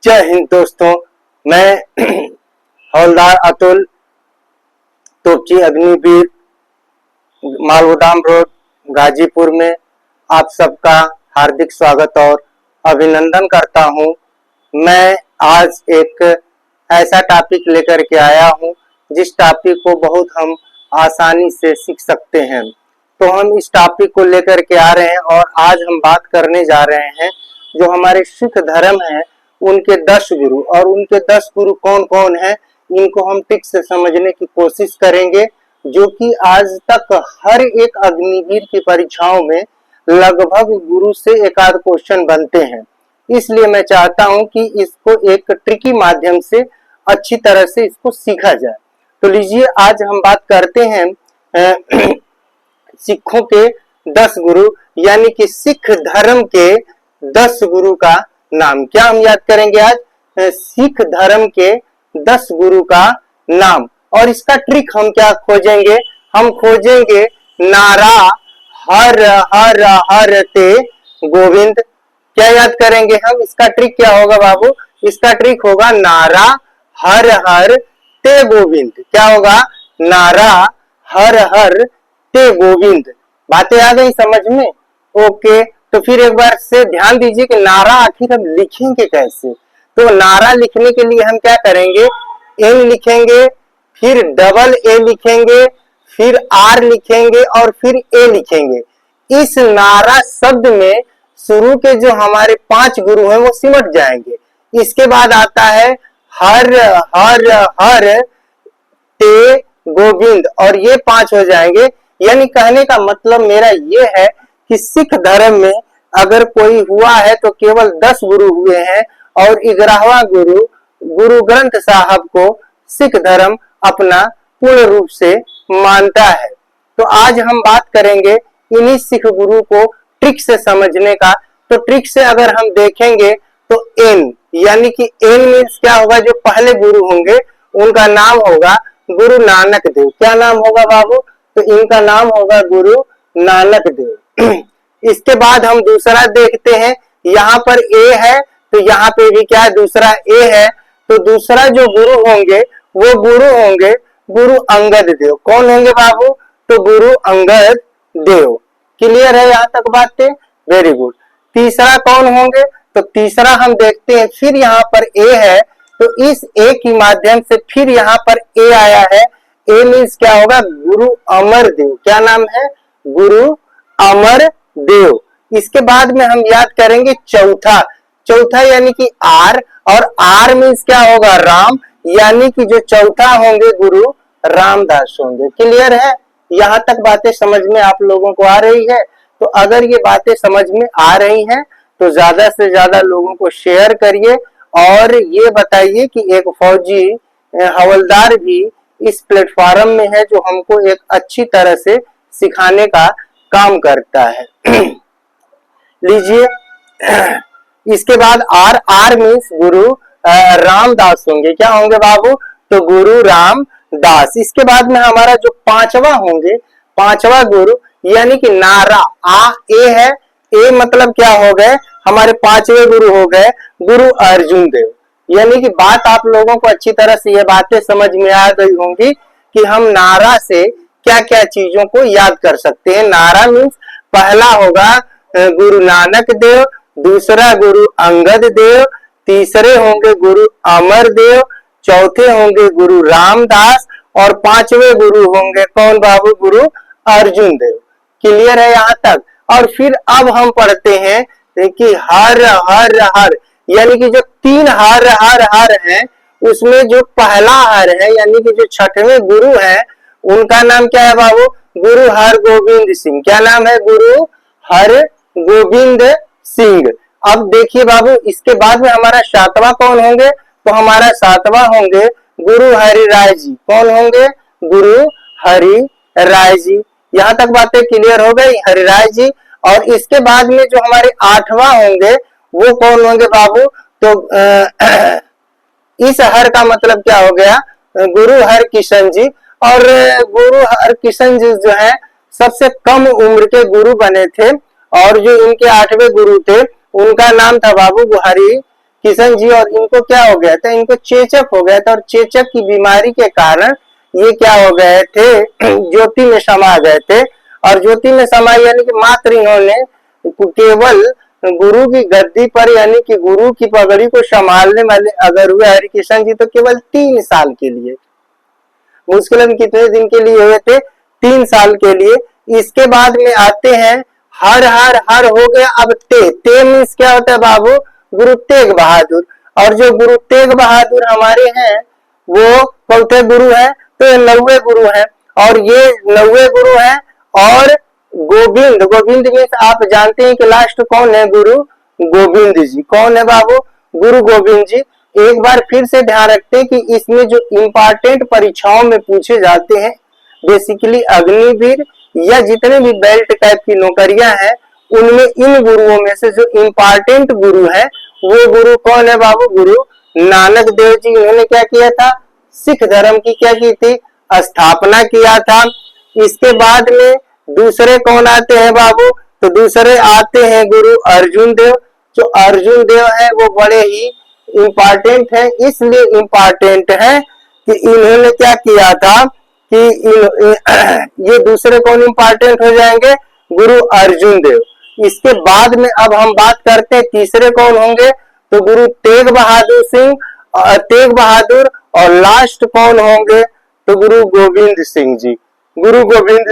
जय हिंद दोस्तों, मैं हवलदार अतुल तोपची अग्निवीर मालगोदाम रोड गाजीपुर में आप सबका हार्दिक स्वागत और अभिनंदन करता हूं। मैं आज एक ऐसा टॉपिक लेकर के आया हूं जिस टॉपिक को बहुत हम आसानी से सीख सकते हैं। तो हम इस टॉपिक को लेकर के आ रहे हैं और आज हम बात करने जा रहे हैं जो हमारे सिख धर्म है उनके 10 गुरु। और उनके 10 गुरु कौन कौन है इनको हम ठीक से समझने की कोशिश करेंगे, जो कि आज तक हर एक अग्निवीर की परीक्षाओं में लगभग गुरु से एक आध क्वेश्चन बनते हैं। इसलिए मैं चाहता हूं कि इसको एक ट्रिकी माध्यम से अच्छी तरह से इसको सीखा जाए। तो लीजिए, आज हम बात करते हैं सिखों के 10 गुरु, यानी कि सिख धर्म के 10 गुरु का नाम। क्या हम याद करेंगे आज? सिख धर्म के 10 गुरु का नाम। और इसका ट्रिक हम क्या खोजेंगे? हम खोजेंगे नारा हर हर हर ते गोविंद। क्या याद करेंगे हम? इसका ट्रिक क्या होगा बाबू? इसका ट्रिक होगा नारा हर हर ते गोविंद। क्या होगा? नारा हर हर ते गोविंद। बातें आ गई समझ में? ओके, तो फिर एक बार से ध्यान दीजिए कि नारा आखिर हम लिखेंगे कैसे। तो नारा लिखने के लिए हम क्या करेंगे? एन लिखेंगे, फिर डबल ए लिखेंगे, फिर आर लिखेंगे और फिर ए लिखेंगे। इस नारा शब्द में शुरू के जो हमारे 5 गुरु हैं वो सिमट जाएंगे। इसके बाद आता है हर हर हर ते गोविंद, और ये 5 हो जाएंगे। यानी कहने का मतलब मेरा ये है कि सिख धर्म में अगर कोई हुआ है तो केवल 10 गुरु हुए हैं, और 11वां गुरु गुरु ग्रंथ साहब को सिख धर्म अपना पूर्ण रूप से मानता है। तो आज हम बात करेंगे इन्हीं सिख गुरु को ट्रिक से समझने का। तो ट्रिक से अगर हम देखेंगे तो एन, यानी कि एन मीन्स क्या होगा? जो पहले गुरु होंगे उनका नाम होगा गुरु नानक देव। क्या नाम होगा बाबू? तो इनका नाम होगा गुरु नानक देव। इसके बाद हम दूसरा देखते हैं। यहाँ पर ए है तो यहाँ पे भी क्या है? दूसरा ए है। तो दूसरा जो गुरु होंगे वो गुरु होंगे गुरु अंगद देव। कौन होंगे बाबू? तो गुरु अंगद देव। क्लियर है यहाँ तक बातें? Very good. तीसरा कौन होंगे? तो तीसरा हम देखते हैं, फिर यहाँ पर ए है तो इस ए की माध्यम से फिर यहाँ पर ए आया है। ए मीन्स क्या होगा? गुरु अमर देव। क्या नाम है? गुरु अमर देव। इसके बाद में हम याद करेंगे चौथा यानी कि आर, और आर मीन्स क्या होगा? राम, यानी कि जो चौथा होंगे गुरु रामदास होंगे। क्लियर है? यहाँ तक बातें समझ में आप लोगों को आ रही है? तो अगर ये बातें समझ में आ रही हैं तो ज्यादा से ज्यादा लोगों को शेयर करिए और ये बताइए कि एक फौजी हवलदार भी इस प्लेटफॉर्म में है जो हमको एक अच्छी तरह से सिखाने का काम करता है। लीजिए, इसके बाद आर मीन्स गुरु रामदास होंगे। क्या होंगे बाबू? तो गुरु रामदास। इसके बाद में हमारा जो 5वां होंगे, 5वां गुरु यानी कि नारा आ ए है। ए मतलब क्या हो गए? हमारे 5वें गुरु हो गए गुरु अर्जुन देव। यानी कि बात आप लोगों को अच्छी तरह से ये बातें समझ में आ गई होंगी कि हम नारा से क्या क्या चीजों को याद कर सकते हैं। नारा मीन्स पहला होगा गुरु नानक देव, दूसरा गुरु अंगद देव, तीसरे होंगे गुरु अमर देव, चौथे होंगे गुरु रामदास, और 5वें गुरु होंगे कौन बाबू? गुरु अर्जुन देव। क्लियर है यहाँ तक? और फिर अब हम पढ़ते हैं कि हर हर हर, यानी कि जो 3 हर हर हर है उसमें जो पहला हर है यानी कि जो 6वें गुरु है उनका नाम क्या है बाबू? गुरु हर गोविंद सिंह। क्या नाम है? गुरु हर गोविंद सिंह। अब देखिए बाबू, इसके बाद में हमारा 7वां कौन होंगे? तो हमारा 7वां होंगे गुरु हरि राय जी। कौन होंगे? गुरु हरि राय जी। यहाँ तक बातें क्लियर हो गई? हरि राय जी। और इसके बाद में जो हमारे 8वां होंगे वो कौन होंगे बाबू? तो इस हर का मतलब क्या हो गया? गुरु हर किशन जी। और गुरु हर किशन जी जो है सबसे कम उम्र के गुरु बने थे, और जो इनके 8वें गुरु थे उनका नाम था बाबू हरि किशन जी, और इनको क्या हो गया था, इनको चेचक हो गया था, और चेचक की बीमारी के कारण ये क्या हो गए थे, ज्योति में समा गए थे। और ज्योति में समाये यानी कि मात्र इन्होंने केवल गुरु की गद्दी पर यानी कि गुरु की पगड़ी को संभालने वाले अगर हुए हरिकिशन जी तो केवल 3 साल के लिए, मुश्किलन कितने दिन के लिए हुए थे, 3 साल के लिए। इसके बाद में आते हैं हर हर हर हो गया, अब ते मीन्स क्या होता है बाबू, गुरु तेग बहादुर। और जो गुरु तेग बहादुर हमारे हैं वो चौथे गुरु है, तो ये 90 गुरु है, और ये 90 गुरु है। और गोविंद, गोविंद मीन्स आप जानते हैं कि लास्ट कौन है, गुरु गोविंद जी। कौन है बाबू, गुरु गोविंद जी। एक बार फिर से ध्यान रखते हैं कि इसमें जो इम्पोर्टेंट परीक्षाओं में पूछे जाते हैं बेसिकली अग्निवीर या जितने भी बेल्ट टाइप की नौकरियां हैं उनमें इन गुरुओं में से जो इम्पोर्टेंट गुरु है वो गुरु कौन है बाबू, गुरु नानक देव जी। उन्होंने क्या किया था, सिख धर्म की क्या की थी, स्थापना किया था। इसके बाद में दूसरे कौन आते हैं बाबू, तो दूसरे आते हैं गुरु अर्जुन देव। जो अर्जुन देव है वो बड़े ही इम्पोर्टेंट है, इसलिए इम्पोर्टेंट है कि इन्होंने क्या किया था कि ये दूसरे कौन इम्पोर्टेंट हो जाएंगे, गुरु अर्जुन देव। इसके बाद में अब हम बात करते हैं तीसरे कौन होंगे, तो गुरु तेग बहादुर सिंह, तेग बहादुर। और लास्ट कौन होंगे, तो गुरु गोविंद सिंह जी, गुरु गोविंद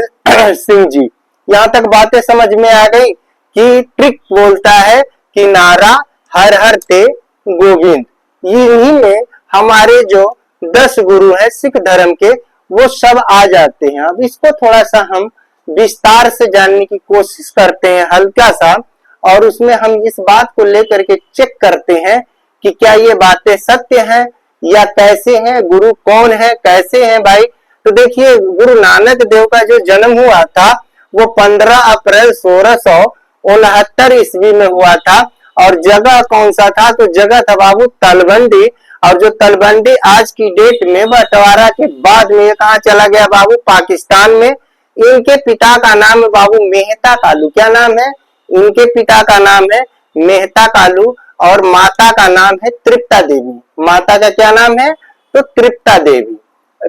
सिंह जी। यहाँ तक बातें समझ में आ गई कि ट्रिक बोलता है कि नारा हर हर ते गोविंद, इन्हीं में हमारे जो 10 गुरु हैं सिख धर्म के वो सब आ जाते हैं। अब इसको थोड़ा सा हम विस्तार से जानने की कोशिश करते हैं हल्का सा, और उसमें हम इस बात को लेकर के चेक करते हैं कि क्या ये बातें सत्य हैं या कैसे हैं, गुरु कौन है, कैसे हैं भाई। तो देखिए गुरु नानक देव का जो जन्म हुआ था वो 15 अप्रैल 1669 ईस्वी में हुआ था। और जगह कौन सा था, तो जगह था बाबू तलवंडी। और जो तलवंडी आज की डेट में बंटवारा के बाद में कहा चला गया बाबू, पाकिस्तान में। इनके पिता का नाम है बाबू मेहता कालू। क्या नाम है, इनके पिता का नाम है मेहता कालू और माता का नाम है तृप्ता देवी। माता का क्या नाम है, तो तृप्ता देवी।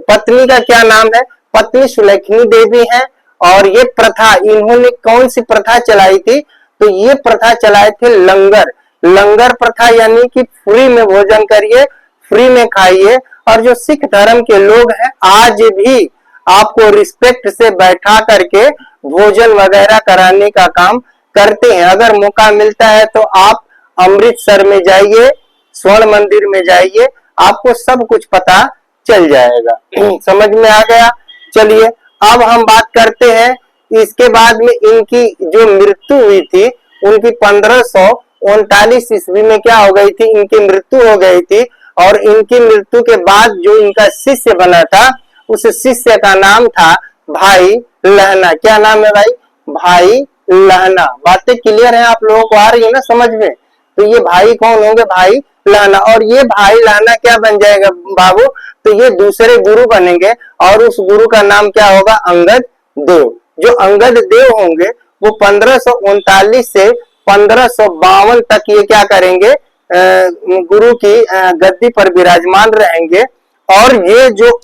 पत्नी का क्या नाम है, पत्नी सुलक्षणी देवी है। और ये प्रथा, इन्होंने कौन सी प्रथा चलाई थी, तो ये प्रथा चलाए थे लंगर, लंगर प्रथा, यानी कि फ्री में भोजन करिए, फ्री में खाइए। और जो सिख धर्म के लोग हैं आज भी आपको रिस्पेक्ट से बैठा करके भोजन वगैरह कराने का काम करते हैं। अगर मौका मिलता है तो आप अमृतसर में जाइए, स्वर्ण मंदिर में जाइए, आपको सब कुछ पता चल जाएगा। समझ में आ गया। चलिए अब हम बात करते हैं इसके बाद में इनकी जो मृत्यु हुई थी उनकी 1539 ईस्वी में क्या हो गई थी, इनकी मृत्यु हो गई थी। और इनकी मृत्यु के बाद जो इनका शिष्य बना था उस शिष्य का नाम था भाई लहना। क्या नाम है भाई, भाई लहना। बातें क्लियर है आप लोगों को, आ रही है ना समझ में। तो ये भाई कौन होंगे, भाई लहना। और ये भाई लहना क्या बन जाएगा बाबू, तो ये दूसरे गुरु बनेंगे और उस गुरु का नाम क्या होगा, अंगद देव। जो अंगद देव होंगे वो 1539 से 1552 तक ये क्या करेंगे, गुरु की गद्दी पर विराजमान रहेंगे। और ये जो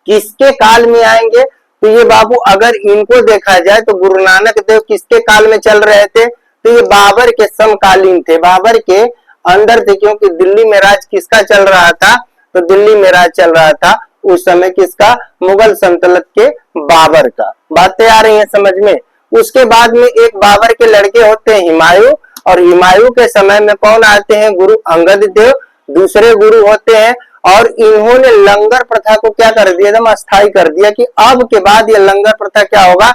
किसके काल में आएंगे, तो ये बाबू अगर इनको देखा जाए तो गुरु नानक देव किसके काल में चल रहे थे, तो ये बाबर के समकालीन थे, बाबर के अंदर थे। क्योंकि दिल्ली में राज किसका चल रहा था, तो दिल्ली में राज चल रहा था उस समय किसका, मुगल सल्तनत के बाबर का। बातें आ रही हैं समझ में। उसके बाद में एक बाबर के लड़के होते हैं हिमायू, और हिमायू के समय में कौन आते हैं, गुरु अंगद देव दूसरे गुरु होते हैं। और इन्होंने लंगर प्रथा को क्या कर दिया, एकदम अस्थायी कर दिया कि अब के बाद ये लंगर प्रथा क्या होगा,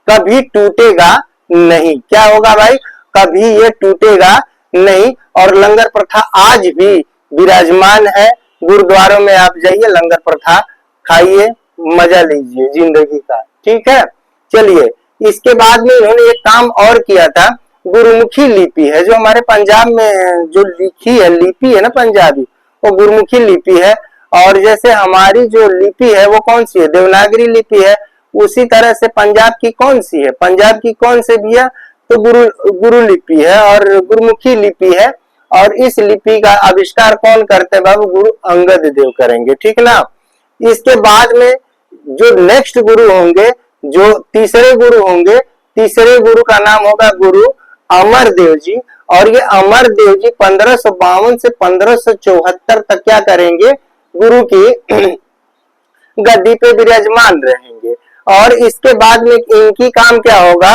कभी टूटेगा नहीं। क्या होगा भाई, कभी ये टूटेगा नहीं। और लंगर प्रथा आज भी विराजमान है। गुरुद्वारों में आप जाइए, लंगर प्रथा खाइए, मजा लीजिए जिंदगी का, ठीक है। चलिए इसके बाद में इन्होंने एक काम और किया था, गुरुमुखी लिपि है जो हमारे पंजाब में जो लिखी है, लिपि है ना पंजाबी, वो गुरुमुखी लिपि है। और जैसे हमारी जो लिपि है वो कौन सी है, देवनागरी लिपि है। उसी तरह से पंजाब की कौन सी है, पंजाब की कौन से भी है, तो गुरु लिपि है और गुरुमुखी लिपि है। और इस लिपि का आविष्कार कौन करते हैं बाबू? गुरु अंगद देव करेंगे, ठीक ना। इसके बाद में जो नेक्स्ट गुरु होंगे, जो तीसरे गुरु होंगे, तीसरे गुरु का नाम होगा गुरु अमर देव जी। और ये अमर देव जी 1552 से 1574 तक क्या करेंगे? गुरु की गद्दी पे विराजमान रहेंगे। और इसके बाद में इनकी काम क्या होगा?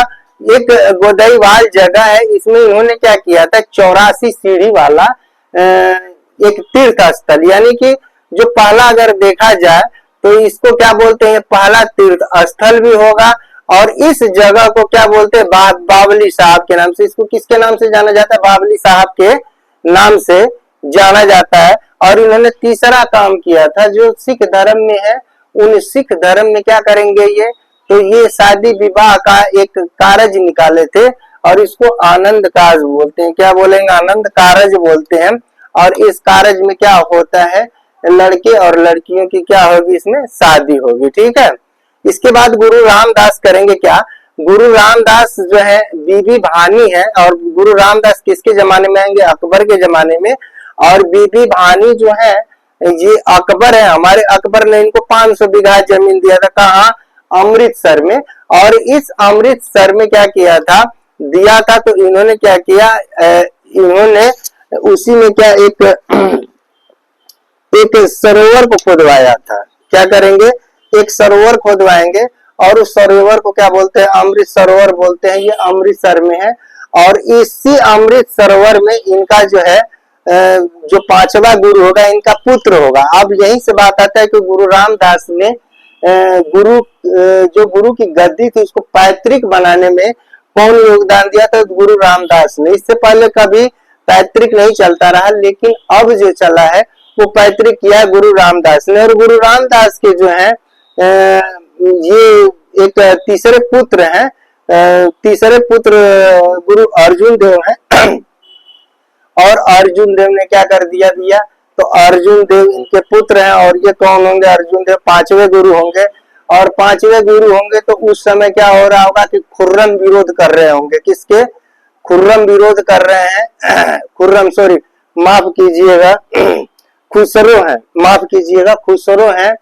एक गोदईवाल जगह है, इसमें इन्होंने क्या किया था? 84 सीढ़ी वाला एक तीर्थ स्थल, यानी कि जो पहला अगर देखा जाए तो इसको क्या बोलते हैं? पहला तीर्थ स्थल भी होगा। और इस जगह को क्या बोलते हैं? बावली साहब के नाम से। इसको किसके नाम से जाना जाता है? बावली साहब के नाम से जाना जाता है। और इन्होंने तीसरा काम किया था, जो सिख धर्म में है, उन सिख धर्म में क्या करेंगे ये? तो ये शादी विवाह का एक कारज निकाले थे और इसको आनंद कारज बोलते हैं। क्या बोलेंगे? आनंद कारज बोलते हैं। और इस कारज में क्या होता है? लड़के और लड़कियों की क्या होगी? इसमें शादी होगी, ठीक है। इसके बाद गुरु रामदास करेंगे क्या? गुरु रामदास जो है बीबी भानी है। और गुरु रामदास किसके जमाने में आएंगे? अकबर के जमाने में। और बीबी भानी जो है ये अकबर है, हमारे अकबर ने इनको 500 बीघा जमीन दिया था। कहाँ? अमृतसर में। और इस अमृतसर में क्या किया था? दिया था तो इन्होंने क्या किया? इन्होंने उसी में क्या एक सरोवर को खुदवाया था। क्या करेंगे? एक सरोवर खुदवाएंगे और उस सरोवर को क्या बोलते हैं? अमृत सरोवर बोलते हैं। ये अमृतसर में है। और इसी अमृत सरोवर में इनका जो है जो पांचवा गुरु होगा, इनका पुत्र होगा। अब यही से बात आता है कि गुरु रामदास ने जो गुरु की गद्दी थी उसको पैतृक बनाने में कौन योगदान दिया था? गुरु रामदास ने। इससे पहले कभी पैतृक नहीं चलता रहा, लेकिन अब जो चला है वो पैतृक किया है गुरु रामदास ने। और गुरु रामदास के जो है ये एक तीसरे पुत्र हैं। तीसरे पुत्र गुरु अर्जुन देव हैं। और अर्जुन देव ने क्या कर दिया? तो अर्जुन देव इनके पुत्र हैं। और ये कौन होंगे? अर्जुन देव पांचवे गुरु होंगे। और पांचवे गुरु होंगे तो उस समय क्या हो रहा होगा कि खुर्रम विरोध कर रहे होंगे। किसके? खुर्रम विरोध कर रहे हैं। खुर्रम, सॉरी माफ कीजिएगा, खुसरो हैं, माफ कीजिएगा, खुसरो हैं।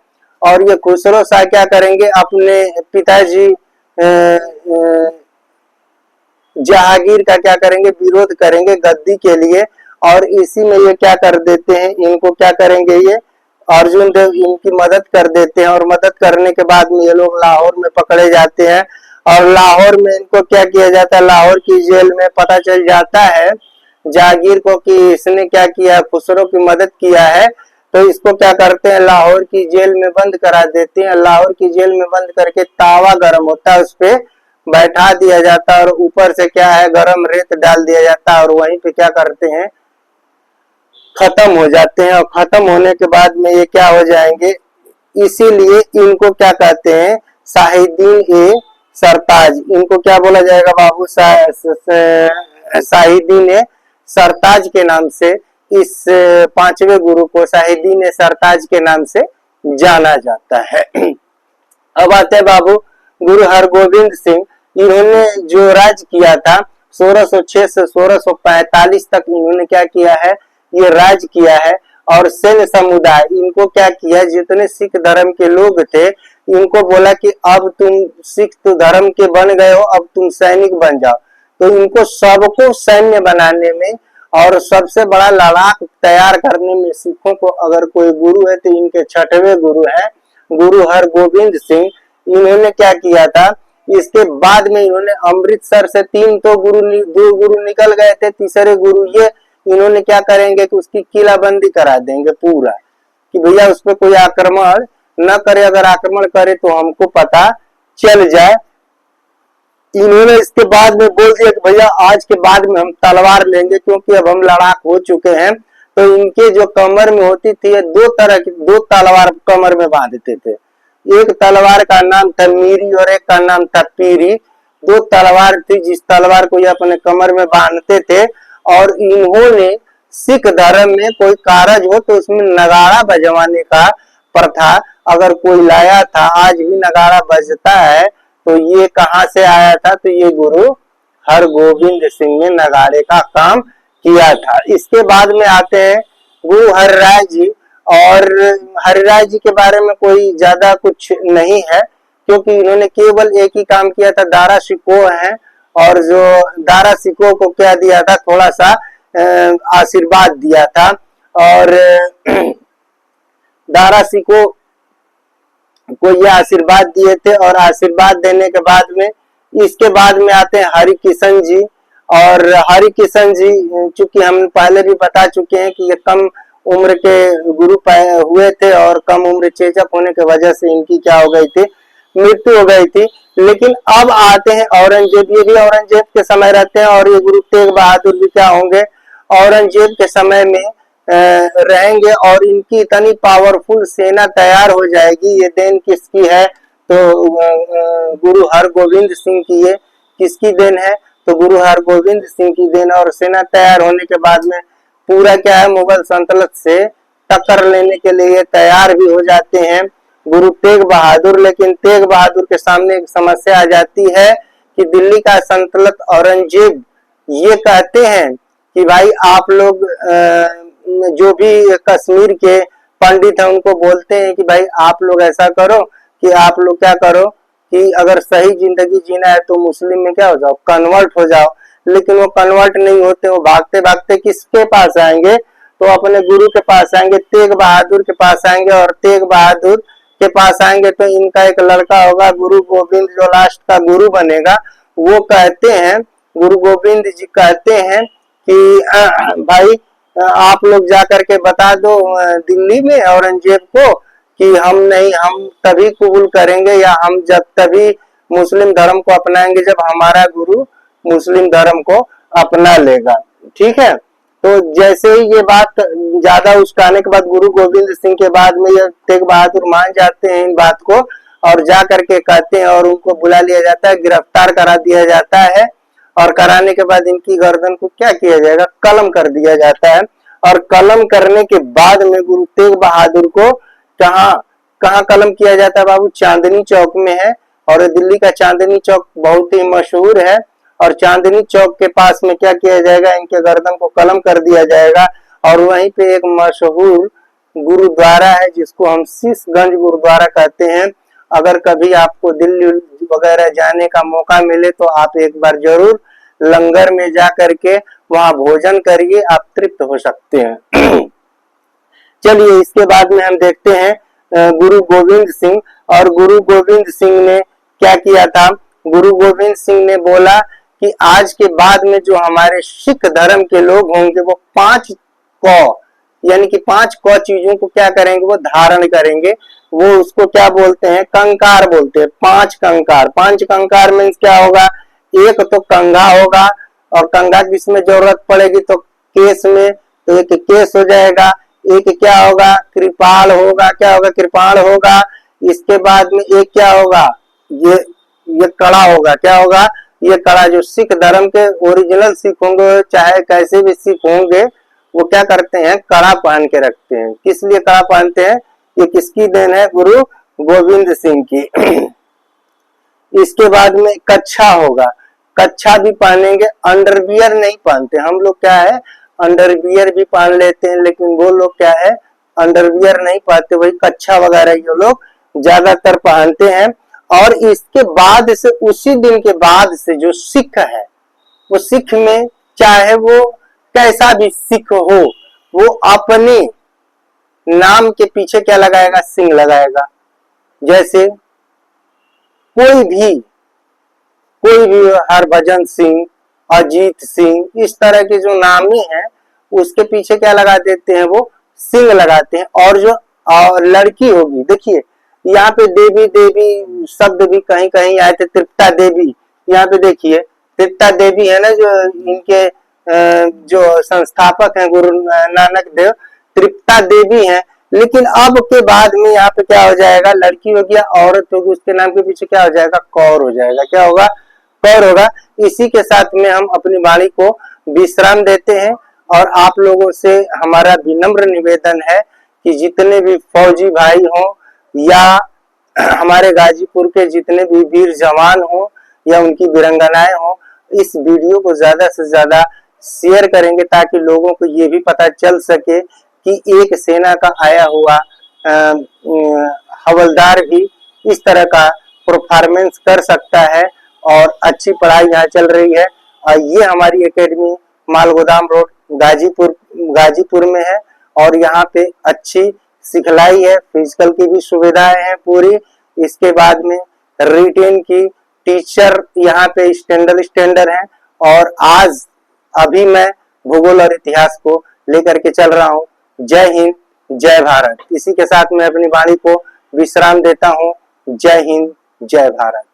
और ये खुसरो शाह क्या करेंगे? अपने पिताजी जहांगीर का क्या करेंगे? विरोध करेंगे गद्दी के लिए। और इसी में ये क्या कर देते हैं? इनको क्या करेंगे? ये अर्जुन देव इनकी मदद कर देते हैं। और मदद करने के बाद में ये लोग लाहौर में पकड़े जाते हैं। और लाहौर में इनको क्या किया जाता है? लाहौर की जेल में पता चल जाता है जहांगीर को कि इसने क्या किया? खुसरो की मदद किया है। तो इसको क्या करते हैं? लाहौर की जेल में बंद करा देते हैं। लाहौर की जेल में बंद करके तावा गर्म होता है, उस पे बैठा दिया जाता है और ऊपर से क्या है? गरम रेत डाल दिया जाता है। और वहीं पे क्या करते हैं? खत्म हो जाते हैं। और खत्म होने के बाद में ये क्या हो जाएंगे? इसीलिए इनको क्या कहते हैं? शाहिदीन ए सरताज। इनको क्या बोला जाएगा बाबू? शाहिदीन ए सरताज के नाम से इस पांचवे गुरु को शाहिदीन ए सरताज के नाम से जाना जाता है। अब आते हैं बाबू गुरु हरगोविंद सिंह। इन्होंने जो राज किया था 1606 से 1645 तक इन्होंने क्या किया है? ये राज किया है। और सैन्य समुदाय इनको क्या किया? जितने सिख धर्म के लोग थे इनको बोला कि अब तुम सिख धर्म के बन गए हो, अब तुम सैनिक बन जाओ। तो इनको सबको सैन्य बनाने में और सबसे बड़ा लड़ाक तैयार करने में सिखों को अगर कोई गुरु है तो इनके छठवें गुरु है गुरु हरगोविंद सिंह। इन्होंने क्या किया था? इसके बाद में इन्होंने अमृतसर से दो गुरु निकल गए थे। तीसरे गुरु ये इन्होंने क्या करेंगे कि उसकी किलाबंदी करा देंगे पूरा, कि भैया उस पर कोई आक्रमण न करे। अगर आक्रमण करे तो हमको पता चल जाए। इन्होंने इसके बाद में बोल दिया कि भैया आज के बाद में हम तलवार लेंगे, क्योंकि अब हम लड़ाक हो चुके हैं। तो इनके जो कमर में होती थी दो तलवार कमर में बांधते थे। एक तलवार का नाम था मीरी और एक का नाम था पीरी। दो तलवार थी जिस तलवार को ये अपने कमर में बांधते थे। और इन्होंने सिख धर्म में कोई कारज हो तो उसमें नगाड़ा बजवाने का प्रथा अगर कोई लाया था, आज भी नगाड़ा बजता है। तो ये कहाँ से आया था? तो ये गुरु हरगोविंद सिंह ने नगाड़े का काम किया था। इसके बाद में आते हैं गुरु हरिराय जी, और हरिराय जी के बारे में कोई ज्यादा कुछ नहीं है, क्योंकि इन्होंने केवल एक ही काम किया था, दारा शिकोह है, और जो दारा शिकोह को क्या दिया था, थोड़ा सा आशीर्वाद दिया था, और दारा शिकोह को ये आशीर्वाद दिए थे, और आशीर्वाद देने के बाद में इसके बाद में आते हैं हरिकिशन जी, और हरिकिशन जी चूंकि हम पहले भी बता चुके हैं कि ये कम उम्र के गुरु हुए थे, और कम उम्र चेचक होने की वजह से इनकी क्या हो गई थी, मृत्यु हो गई थी। लेकिन अब आते हैं औरंगजेब, ये भी औरंगजेब के समय रहते हैं, और ये गुरु तेग बहादुर भी क्या होंगे, औरंगजेब के समय में रहेंगे, और इनकी इतनी पावरफुल सेना तैयार हो जाएगी। ये देन किसकी है, तो गुरु हरगोविंद सिंह की ये किसकी देन है, तो गुरु हरगोविंद सिंह की देन। और सेना तैयार होने के बाद में पूरा क्या है, मुगल सल्तनत से टक्कर लेने के लिए तैयार भी हो जाते हैं गुरु तेग बहादुर। लेकिन तेग बहादुर के सामने एक समस्या आ जाती है कि दिल्ली का सल्तनत औरंगजेब ये कहते हैं कि भाई आप लोग जो भी कश्मीर के पंडित हैं उनको बोलते हैं कि भाई आप लोग ऐसा करो कि आप लोग क्या करो कि अगर सही जिंदगी जीना है तो मुस्लिम में क्या हो जाओ, कन्वर्ट हो जाओ। लेकिन वो कन्वर्ट नहीं होते, वो भागते भागते किसके पास आएंगे, तो अपने गुरु के पास आएंगे, तेग बहादुर के पास आएंगे। और तेग बहादुर के पास आएंगे तो इनका एक लड़का होगा गुरु गोविंद, जो लास्ट का गुरु बनेगा। वो कहते हैं, गुरु गोविंद जी कहते हैं कि भाई आप लोग जाकर के बता दो दिल्ली में औरंगजेब को कि हम नहीं, हम तभी कबूल करेंगे या हम जब तभी मुस्लिम धर्म को अपनाएंगे जब हमारा गुरु मुस्लिम धर्म को अपना लेगा। ठीक है, तो जैसे ही ये बात ज्यादा उस्काने के बाद गुरु गोविंद सिंह के बाद में ये तेग बहादुर मान जाते हैं इन बात को, और जा करके कहते हैं, और उनको बुला लिया जाता है, गिरफ्तार करा दिया जाता है। और कराने के बाद इनकी गर्दन को क्या किया जाएगा, कलम कर दिया जाता है। और कलम करने के बाद में गुरु तेग बहादुर को कहाँ कलम किया जाता है बाबू, चांदनी चौक में है। और दिल्ली का चांदनी चौक बहुत ही मशहूर है, और चांदनी चौक के पास में क्या किया जाएगा, इनके गर्दन को कलम कर दिया जाएगा। और वहीं पे एक मशहूर गुरुद्वारा है जिसको हम शीशगंज गुरुद्वारा कहते हैं। अगर कभी आपको दिल्ली वगैरह जाने का मौका मिले तो आप एक बार जरूर लंगर में जा करके वहां भोजन करिए, आप तृप्त हो सकते हैं। चलिए इसके बाद में हम देखते हैं गुरु गोविंद सिंह। और गुरु गोविंद सिंह ने क्या किया था, गुरु गोविंद सिंह ने बोला कि आज के बाद में जो हमारे सिख धर्म के लोग होंगे वो 5 क यानी कि 5 क चीजों को क्या करेंगे, वो धारण करेंगे। वो उसको क्या बोलते हैं, कंकार बोलते हैं। 5 कंकार, 5 कंकार मीन्स क्या होगा, एक तो कंघा होगा, और कंघा किसमें जरूरत पड़ेगी, तो केस में, तो एक केस हो जाएगा। एक क्या होगा, कृपाल होगा, क्या होगा, कृपाल होगा। इसके बाद में एक क्या होगा, ये कड़ा होगा, क्या होगा, ये कड़ा। जो सिख धर्म के ओरिजिनल सिख होंगे, चाहे कैसे भी सिख होंगे, वो क्या करते हैं, कड़ा पहन के रखते हैं। किस लिए कड़ा पहनते हैं, ये किसकी देन है, गुरु गोविंद सिंह की। इसके बाद में कच्छा होगा, कच्छा भी पहनेंगे। अंडरवियर नहीं पहनते, हम लोग क्या है अंडरवियर भी पहन लेते हैं, लेकिन वो लोग क्या है अंडरवियर नहीं पहनते, वही कच्छा वगैरह ये लोग ज्यादातर पहनते हैं। और इसके बाद से, उसी दिन के बाद से जो सिख है, वो सिख में चाहे वो कैसा भी सिख हो, वो अपने नाम के पीछे क्या लगाएगा, सिंह लगाएगा। जैसे कोई भी हरभजन सिंह, अजीत सिंह, इस तरह के जो नामी है उसके पीछे क्या लगा देते हैं, वो सिंह लगाते हैं। और जो लड़की होगी, देखिए यहाँ पे देवी देवी शब्द भी कहीं कहीं आए थे, तृप्ता देवी। यहाँ पे देखिए तृप्ता देवी है ना, जो इनके जो संस्थापक हैं गुरु नानक देव, तृप्ता देवी हैं। लेकिन अब के बाद में यहाँ पे क्या हो जाएगा, लड़की हो गया, औरत होगी, उसके नाम के पीछे क्या हो जाएगा, कौर हो जाएगा। क्या होगा, कौर होगा। इसी के साथ में हम अपनी वाणी को विश्राम देते हैं, और आप लोगों से हमारा विनम्र निवेदन है कि जितने भी फौजी भाई हों या हमारे गाजीपुर के जितने भी वीर जवान हों या उनकी वीरांगनाएं हों, इस वीडियो को ज्यादा से ज्यादा शेयर करेंगे ताकि लोगों को ये भी पता चल सके कि एक सेना का आया हुआ हवलदार भी इस तरह का परफॉर्मेंस कर सकता है और अच्छी पढ़ाई यहाँ चल रही है। और ये हमारी एकेडमी मालगोदाम रोड गाजीपुर में है और यहाँ पे अच्छी सिखलाई है, फिजिकल की भी सुविधाएं हैं पूरी। इसके बाद में रिटेन की टीचर यहाँ पे स्टैंडर्ड हैं और आज अभी मैं भूगोल और इतिहास को लेकर के चल रहा हूँ। जय हिंद, जय भारत। इसी के साथ मैं अपनी वाणी को विश्राम देता हूँ। जय हिंद, जय भारत।